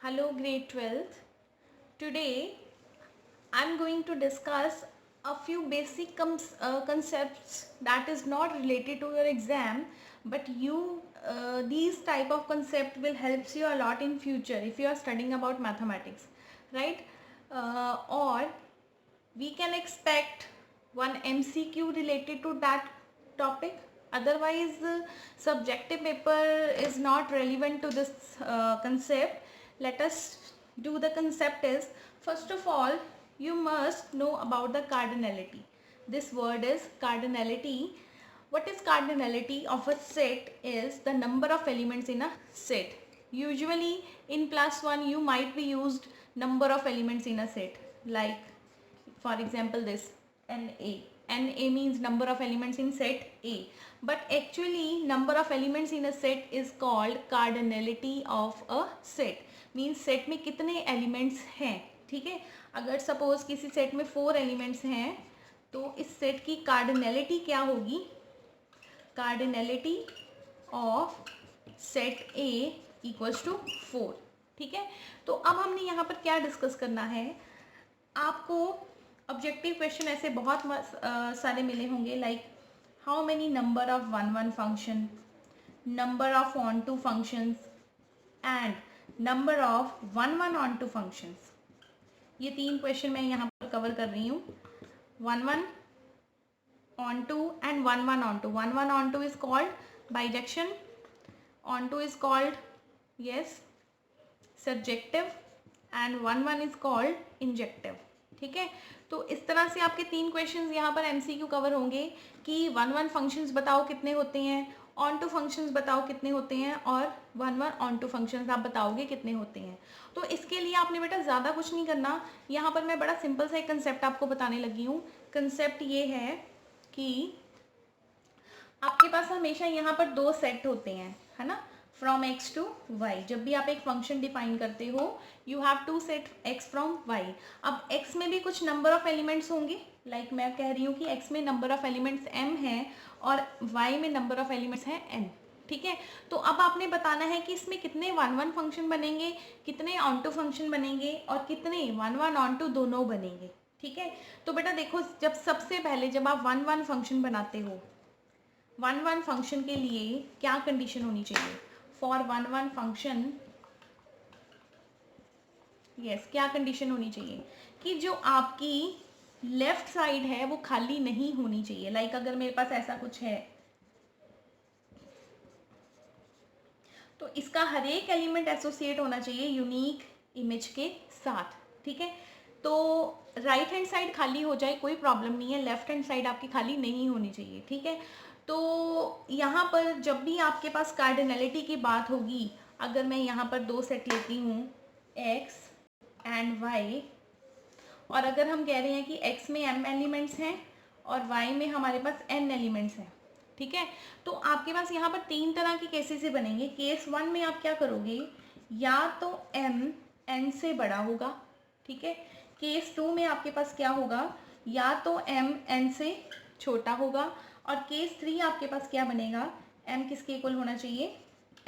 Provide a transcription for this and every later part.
Hello, grade 12th. Today I'm going to discuss a few basic concepts that is not related to your exam, but these type of concept will helps you a lot in future if you are studying about mathematics, right? Or we can expect one MCQ related to that topic. Otherwise, the subjective paper is not relevant to this concept. Let us do the concept is, first of all, you must know about the cardinality. This word is cardinality. What is cardinality of a set is the number of elements in a set. Usually in plus 1 you might be used number of elements in a set, like for example this na means number of elements in set A, but actually number of elements in a set is called cardinality of a set. Means set में कितने elements हैं, ठीक है. अगर suppose किसी set में 4 elements हैं तो इस सेट की कार्डिनलिटी क्या होगी, cardinality of set A equals to 4. ठीक है. तो अब हमने यहाँ पर क्या डिस्कस करना है, आपको ऑब्जेक्टिव क्वेश्चन ऐसे बहुत सारे मिले होंगे, like how many number of one function, number of on to functions and number of one on to functions. ये 3 क्वेश्चन मैं यहाँ पर कवर कर रही हूँ. One onto and one onto. One onto is called bijection, onto is called yes surjective and one is called injective. ठीक है. तो इस तरह से आपके 3 क्वेश्चंस यहाँ पर एमसीक्यू कवर होंगे कि वन फंक्शंस बताओ कितने होते हैं, ऑन टू फंक्शंस बताओ कितने होते हैं, और वन ऑन टू फंक्शंस आप बताओगे कितने होते हैं. तो इसके लिए आपने बेटा ज़्यादा कुछ नहीं करना. यहाँ पर मैं बड़ा सिंपल सा एक कंसेप्ट आपको बताने लगी हूँ. कंसेप्ट ये है कि आपके पास हमेशा यहाँ पर 2 सेट होते हैं, है ना, फ्रॉम एक्स टू वाई. जब भी आप एक फंक्शन डिफाइन करते हो you have to set x from y. अब एक्स में भी कुछ नंबर ऑफ एलिमेंट्स होंगे, लाइक मैं कह रही हूँ कि एक्स में नंबर ऑफ एलिमेंट्स एम है और वाई में नंबर ऑफ एलिमेंट्स हैं एन. ठीक है. तो अब आपने बताना है कि इसमें कितने वन फंक्शन बनेंगे, कितने ऑन टू फंक्शन बनेंगे और कितने वन ऑन टू दोनों बनेंगे. ठीक है. तो बेटा देखो, जब सबसे पहले जब आप वन फंक्शन बनाते हो, वन फंक्शन के लिए क्या कंडीशन होनी चाहिए, फॉर वन फंक्शन यस क्या कंडीशन होनी चाहिए कि जो आपकी लेफ्ट साइड है वो खाली नहीं होनी चाहिए. लाइक अगर मेरे पास ऐसा कुछ है तो इसका हर एक एलिमेंट एसोसिएट होना चाहिए यूनिक इमेज के साथ. ठीक है. तो राइट हैंड साइड खाली हो जाए कोई प्रॉब्लम नहीं है, लेफ्ट हैंड साइड आपकी खाली नहीं होनी चाहिए. ठीक है. तो यहाँ पर जब भी आपके पास कार्डिनलिटी की बात होगी, अगर मैं यहाँ पर 2 सेट लेती हूँ x एंड y, और अगर हम कह रहे हैं कि x में m एलिमेंट्स हैं और y में हमारे पास n एलिमेंट्स हैं. ठीक है. तो आपके पास यहाँ पर 3 तरह के केसेस बनेंगे. केस 1 में आप क्या करोगे, या तो m n से बड़ा होगा. ठीक है. केस 2 में आपके पास क्या होगा, या तो m n से छोटा होगा, और केस 3 आपके पास क्या बनेगा, m किसके इक्वल होना चाहिए,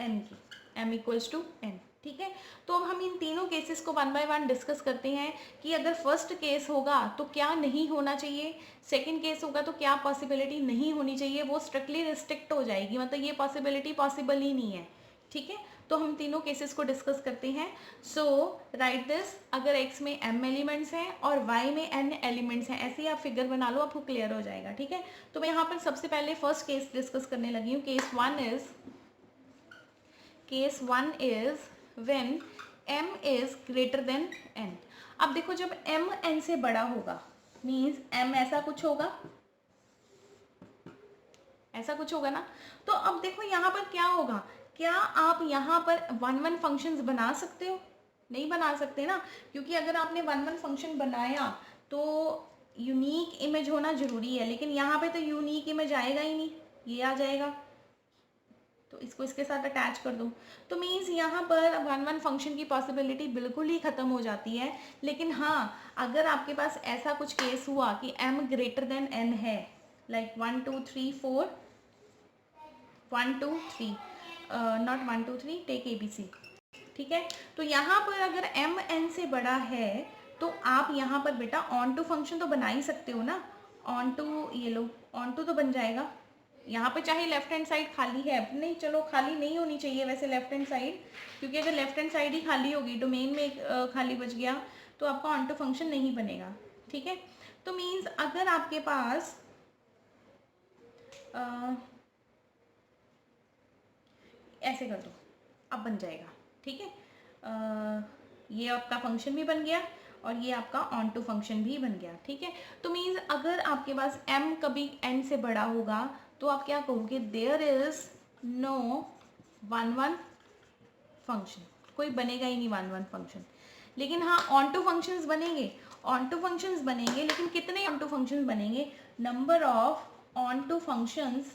n की, m इक्वल्स टू n. ठीक है. तो अब हम इन तीनों केसेस को वन बाय वन डिस्कस करते हैं कि अगर फर्स्ट केस होगा तो क्या नहीं होना चाहिए, सेकंड केस होगा तो क्या पॉसिबिलिटी नहीं होनी चाहिए, वो स्ट्रिक्टली रिस्ट्रिक्ट हो जाएगी, मतलब ये पॉसिबिलिटी पॉसिबल ही नहीं है. ठीक है. तो हम तीनों केसेस को डिस्कस करते हैं. सो राइट दिस, अगर x में m एलिमेंट्स हैं और y में n एलिमेंट्स हैं, ऐसे ही आप फिगर बना लो, आपको क्लियर हो जाएगा. ठीक है. तो मैं यहाँ पर सबसे पहले फर्स्ट केस डिस्कस करने लगी हूँ. Case one is when m is greater than n. अब देखो, जब m n से बड़ा होगा मीन्स m ऐसा कुछ होगा, ऐसा कुछ होगा ना. तो अब देखो यहाँ पर क्या होगा, क्या आप यहाँ पर वन फंक्शंस बना सकते हो, नहीं बना सकते ना, क्योंकि अगर आपने वन फंक्शन बनाया तो यूनिक इमेज होना जरूरी है, लेकिन यहाँ पे तो यूनिक इमेज आएगा ही नहीं, ये आ जाएगा, तो इसको इसके साथ अटैच कर दो. तो मीन्स यहाँ पर वन फंक्शन की पॉसिबिलिटी बिल्कुल ही ख़त्म हो जाती है. लेकिन हाँ, अगर आपके पास ऐसा कुछ केस हुआ कि m ग्रेटर देन n है, लाइक 1 2 3 4 1 2 3 नॉट 1 2 3, टेक ABC. ठीक है। तो यहाँ पर अगर m n से बड़ा है तो आप यहाँ पर बेटा ऑन टू फंक्शन तो बना ही सकते हो ना। ऑन टू, ये लो ऑन टू तो बन जाएगा। यहाँ पे चाहे लेफ्ट हैंड साइड खाली है, नहीं चलो खाली नहीं होनी चाहिए वैसे लेफ्ट हैंड साइड, क्योंकि अगर लेफ्ट हैंड साइड ही खाली होगी, डोमेन में एक खाली बच गया, तो आपका ऑन टू फंक्शन नहीं बनेगा। ठीक है। तो मीन्स अगर आपके पास ऐसे कर दो, अब बन जाएगा। ठीक है। ये आपका फंक्शन भी बन गया और ये आपका ऑन टू फंक्शन भी बन गया। ठीक है। तो मीन्स अगर आपके पास m कभी n से बड़ा होगा तो आप क्या कहोगे, there is no one one function, कोई बनेगा ही नहीं वन वन फंक्शन। लेकिन हाँ ऑन टू फंक्शंस बनेंगे, ऑन टू फंक्शंस बनेंगे, लेकिन कितने ऑन टू फंक्शंस बनेंगे, number of on to functions,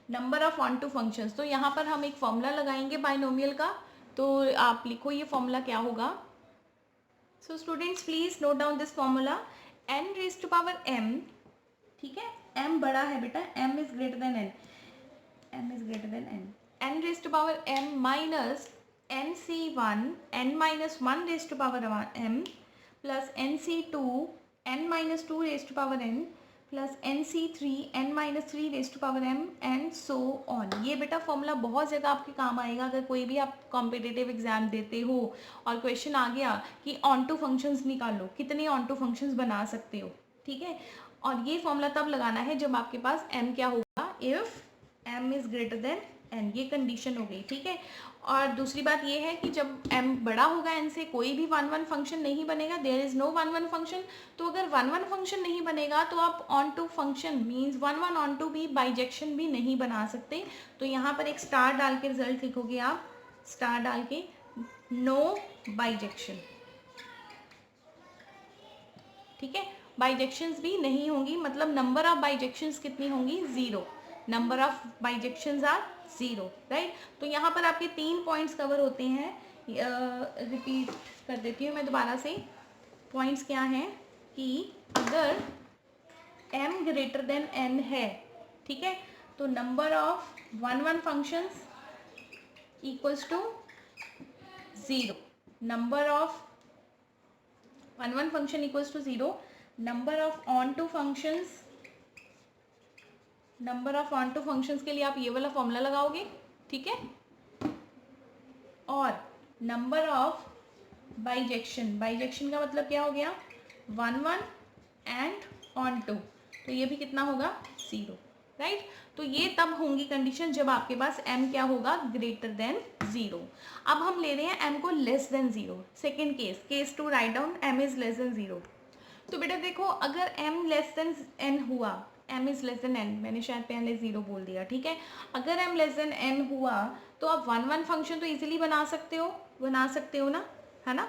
number of on to functions. तो यहाँ पर हम एक फॉर्मूला लगाएंगे बाइनोमियल का, तो आप लिखो ये फॉर्मूला क्या होगा। So students please note down this formula, n raise to power m, ठीक है, m बड़ा है बेटा, m is greater than n, m is greater than n, n raise to power m minus nc1 n minus 1 raise to power m plus nc2 n minus 2 raise to power n plus nc3 n minus 3 raise to power m and so on. ये बेटा formula बहुत जगह आपके काम आएगा अगर कोई भी आप कॉम्पिटिटिव एग्जाम देते हो और क्वेश्चन आ गया कि ऑन टू फंक्शंस निकालो, कितने ऑन टू फंक्शंस बना सकते हो। ठीक है। और ये फॉर्मूला तब लगाना है जब आपके पास m क्या होगा, if m is greater than n, ये कंडीशन हो गई। ठीक है। और दूसरी बात ये है कि जब m बड़ा होगा n से, कोई भी वन वन फंक्शन नहीं बनेगा, there is no one one function. तो अगर वन वन फंक्शन नहीं बनेगा तो आप onto function means one one onto भी बाइजेक्शन भी नहीं बना सकते। तो यहाँ पर एक स्टार डाल के रिजल्ट लिखोगे आप, स्टार डाल के नो बाइजेक्शन। ठीक है। बाइजेक्शंस भी नहीं होंगी, मतलब नंबर ऑफ बाइजेक्शंस कितनी होंगी, 0, नंबर ऑफ बाइजेक्शंस आर 0, राइट। तो यहाँ पर आपके 3 पॉइंट्स कवर होते हैं। रिपीट कर देती हूँ मैं दोबारा से। पॉइंट्स क्या हैं कि अगर m ग्रेटर देन n है, ठीक है, तो number of one one functions equals to 0, number of one one function equals to 0, number of on to functions, number of on to functions के लिए आप ये वाला फॉर्मूला लगाओगे। ठीक है। और नंबर ऑफ बाइजेक्शन, बाइजेक्शन का मतलब क्या हो गया, one one and onto, तो ये भी कितना होगा, 0, राइट। तो ये तब होंगी कंडीशन जब आपके पास m क्या होगा, ग्रेटर देन 0। अब हम ले रहे हैं m को less than 0, second case, case 2 write down, m is less then 0। तो बेटा देखो अगर m लेस देन n हुआ, m is less than n, मैंने शायद पहले 0 बोल दिया। ठीक है। अगर m लेस देन n हुआ तो आप वन वन फंक्शन तो इजीली बना सकते हो ना, है ना।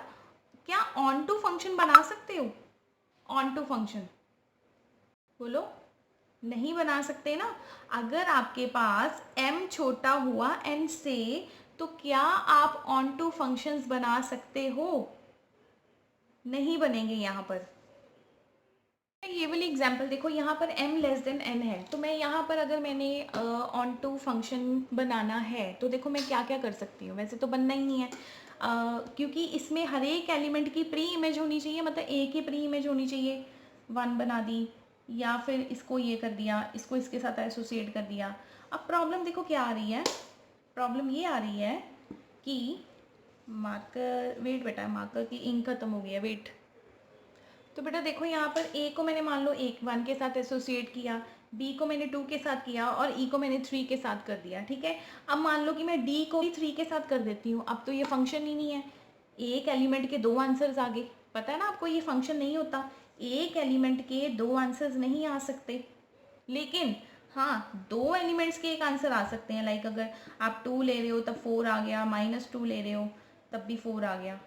क्या ऑन टू फंक्शन बना सकते हो, ऑन टू फंक्शन बोलो, नहीं बना सकते ना। अगर आपके पास m छोटा हुआ n से तो क्या आप ऑन टू फंक्शंस बना सकते हो, नहीं बनेंगे। यहाँ पर ये वाली एग्जाम्पल देखो, यहाँ पर m लेस देन n है, तो मैं यहाँ पर अगर मैंने ऑन टू फंक्शन बनाना है तो देखो मैं क्या क्या कर सकती हूँ। वैसे तो बनना ही नहीं है क्योंकि इसमें हर एक एलिमेंट की प्री इमेज होनी चाहिए, मतलब एक ही प्री इमेज होनी चाहिए। 1 बना दी या फिर इसको ये कर दिया, इसको इसके साथ एसोसिएट कर दिया। अब प्रॉब्लम देखो क्या आ रही है, प्रॉब्लम ये आ रही है कि मार्कर, वेट बेटा मार्कर की इंक खत्म हो गई है, वेट। तो बेटा देखो यहाँ पर a को मैंने मान लो 1 के साथ एसोसिएट किया, b को मैंने 2 के साथ किया और e को मैंने 3 के साथ कर दिया। ठीक है। अब मान लो कि मैं d को भी 3 के साथ कर देती हूँ, अब तो ये फंक्शन ही नहीं है, एक एलिमेंट के 2 आंसर्स आ गए। पता है ना आपको ये फंक्शन नहीं होता, एक एलिमेंट के 2 आंसर्स नहीं आ सकते, लेकिन हाँ 2 एलिमेंट्स के एक आंसर आ सकते हैं। लाइक अगर आप 2 ले रहे हो तब 4 आ गया, -2 ले रहे हो तब भी 4 आ गया।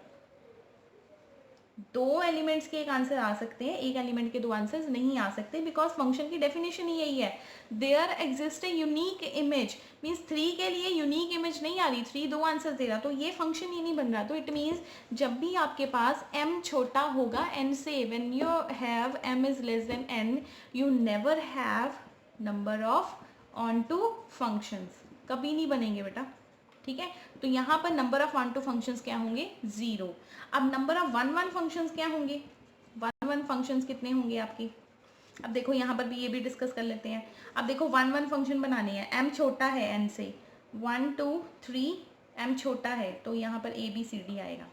2 एलिमेंट्स के एक आंसर आ सकते हैं, एक एलिमेंट के 2 आंसर्स नहीं आ सकते, बिकॉज फंक्शन की डेफिनेशन ही यही है, there exist a unique image. Means 3 के लिए यूनिक इमेज नहीं आ रही, 3 2 आंसर दे रहा, तो ये फंक्शन ही नहीं बन रहा। तो इट मीन्स जब भी आपके पास m छोटा होगा n से, when you have m is less than n, you never have number of on to functions. कभी नहीं बनेंगे बेटा, ठीक है। तो यहाँ पर नंबर ऑफ 1 2 फंक्शंस क्या होंगे, 0। अब नंबर ऑफ 1 1 फंक्शंस क्या होंगे, 1 1 फंक्शंस कितने होंगे आपकी। अब देखो यहाँ पर भी ये भी डिस्कस कर लेते हैं। अब देखो 1 1 फंक्शन बनाने हैं, m छोटा है n से, 1 2 3 m छोटा है, तो यहाँ पर a b c d आएगा।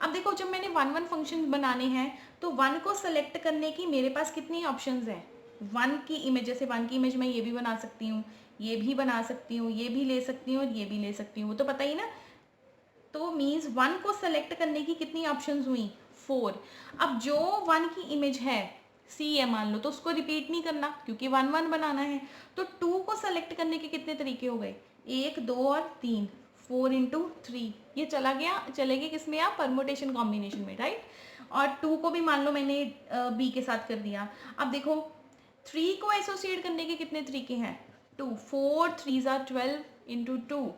अब देखो जब मैंने 1 1 फंक्शन बनाने हैं तो 1 को सेलेक्ट करने की मेरे पास कितनी ऑप्शंस हैं। 1 की इमेज, जैसे 1 की इमेज मैं ये भी बना सकती हूँ, ये भी बना सकती हूँ, ये भी ले सकती हूँ और ये भी ले सकती हूँ, वो तो पता ही ना। तो मीन्स 1 को सेलेक्ट करने की कितनी ऑप्शंस हुई, 4। अब जो 1 की इमेज है सी है मान लो, तो उसको रिपीट नहीं करना क्योंकि 1 1 बनाना है। तो 2 को सेलेक्ट करने के कितने तरीके हो गए, 1 2 और 3, 4 इंटू 3, ये चला गया, चलेगी किस में, आप परमुटेशन कॉम्बिनेशन में, राइट। और 2 को भी मान लो मैंने बी के साथ कर दिया। अब देखो 3 को एसोसिएट करने के कितने तरीके हैं, 2, 4 3 ज़ा 12 इंटू 2,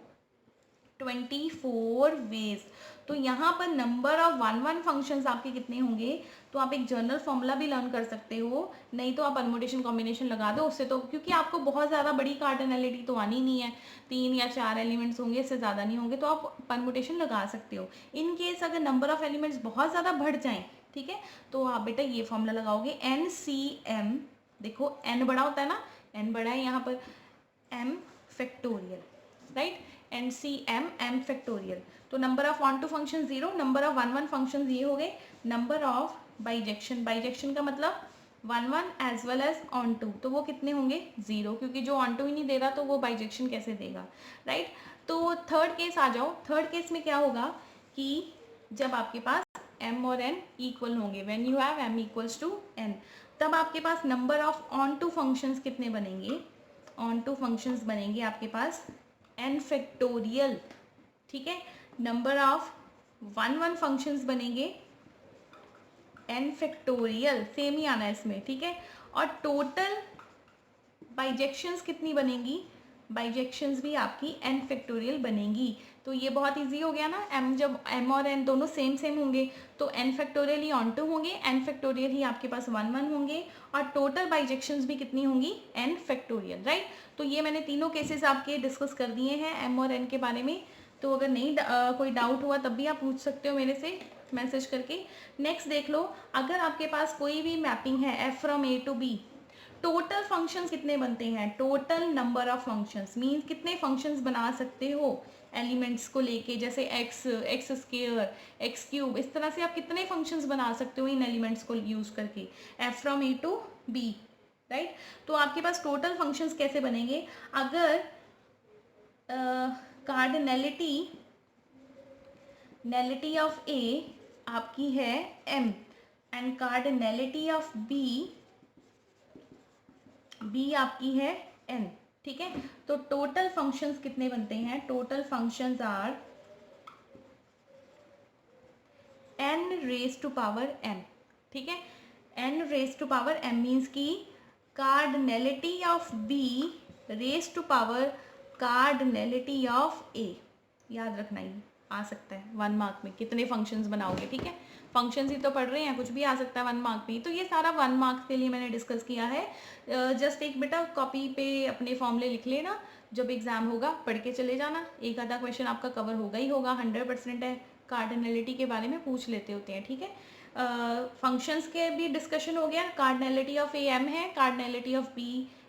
24 वेज। तो यहाँ पर नंबर ऑफ 1 1 फंक्शंस आपके कितने होंगे, तो आप एक जनरल फॉर्मूला भी लर्न कर सकते हो, नहीं तो आप परमुटेशन कॉम्बिनेशन लगा दो उससे, तो क्योंकि आपको बहुत ज़्यादा बड़ी कार्डिनलिटी तो आनी नहीं है, 3 या 4 एलिमेंट्स होंगे, इससे ज़्यादा नहीं होंगे, तो आप परमुटेशन लगा सकते हो। इन केस अगर नंबर ऑफ एलिमेंट्स बहुत ज़्यादा बढ़ जाएँ, ठीक है, तो आप बेटा ये फॉर्मूला लगाओगे NCM, देखो n बड़ा होता है ना, n बड़ा है यहाँ पर, m factorial, right, NCM m factorial. तो number of 1 2 function 0, number of 1 1 function ये हो गए। नंबर ऑफ बाइजेक्शन, बाइजेक्शन का मतलब 1 1 as well as onto, तो वो कितने होंगे, 0, क्योंकि जो ऑन टू ही नहीं दे रहा तो वो बाइजेक्शन कैसे देगा, राइट। तो थर्ड केस आ जाओ, थर्ड केस में क्या होगा कि जब आपके पास m और n इक्वल होंगे, when you have m equals to n, तब आपके पास number of on to functions कितने बनेंगे, ऑन टू फंक्शंस बनेंगे आपके पास n फैक्टोरियल, ठीक है। नंबर ऑफ 1 1 फंक्शंस बनेंगे n फैक्टोरियल, सेम ही आना है इसमें, ठीक है। और टोटल बाइजेक्शंस कितनी बनेंगी, बाइजेक्शंस भी आपकी n फैक्टोरियल बनेंगी। तो ये बहुत इजी हो गया ना, m जब m और n दोनों सेम सेम होंगे तो n फैक्टोरियल ही ऑन टू होंगे, n फैक्टोरियल ही आपके पास 1 1 होंगे, और टोटल बाइजेक्शंस भी कितनी होंगी, n फैक्टोरियल, राइट। तो ये मैंने तीनों केसेस आपके डिस्कस कर दिए हैं m और n के बारे में। तो अगर नहीं कोई डाउट हुआ तब भी आप पूछ सकते हो मेरे से मैसेज करके। नेक्स्ट देख लो, अगर आपके पास कोई भी मैपिंग है f from a to b, total functions कितने बनते हैं, total number of functions means कितने फंक्शंस बना सकते हो एलिमेंट्स को लेके, जैसे x स्क्वायर, x क्यूब, इस तरह से आप कितने फंक्शंस बना सकते हो इन एलिमेंट्स को यूज करके, f from a to b, right. तो आपके पास टोटल फंक्शंस कैसे बनेंगे, अगर कार्डिनलिटी ऑफ a आपकी है m and cardinality of b आपकी है n, ठीक है। तो टोटल फंक्शंस कितने बनते हैं, total functions are n raise to power m, ठीक है। n raise to power m means की cardinality of b raise to power cardinality of a, याद रखना ही आ सकता है 1 मार्क में, कितने फंक्शंस बनाओगे, ठीक है। फंक्शंस ही तो पढ़ रहे हैं, कुछ भी आ सकता है 1 मार्क में, तो ये सारा 1 मार्क के लिए मैंने डिस्कस किया है। जस्ट एक बेटा कॉपी पे अपने फॉर्मूले लिख लेना, जब एग्जाम होगा पढ़ के चले जाना, एक आधा क्वेश्चन आपका कवर होगा ही होगा, 100% है। कार्डिनलिटी के बारे में पूछ लेते होते हैं, ठीक है। फंक्शंस के भी डिस्कशन हो गया, कार्डिनलिटी ऑफ ए m है, कार्डिनलिटी ऑफ b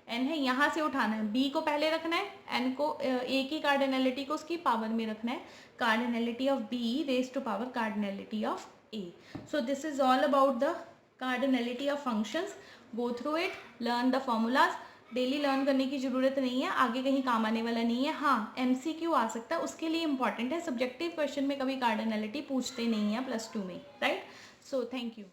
n है, यहाँ से उठाना है, b को पहले रखना है, n को a की कार्डिनलिटी को उसकी पावर में रखना है, cardinality of b raise to power cardinality of a. So this is all about the cardinality of functions. Go through it, learn the formulas. Daily learn करने की ज़रूरत नहीं है, आगे कहीं काम आने वाला नहीं है। हाँ MCQ आ सकता है, उसके लिए इंपॉर्टेंट है, सब्जेक्टिव क्वेश्चन में कभी कार्डिनलिटी पूछते नहीं है +2 में, राइट। So thank you.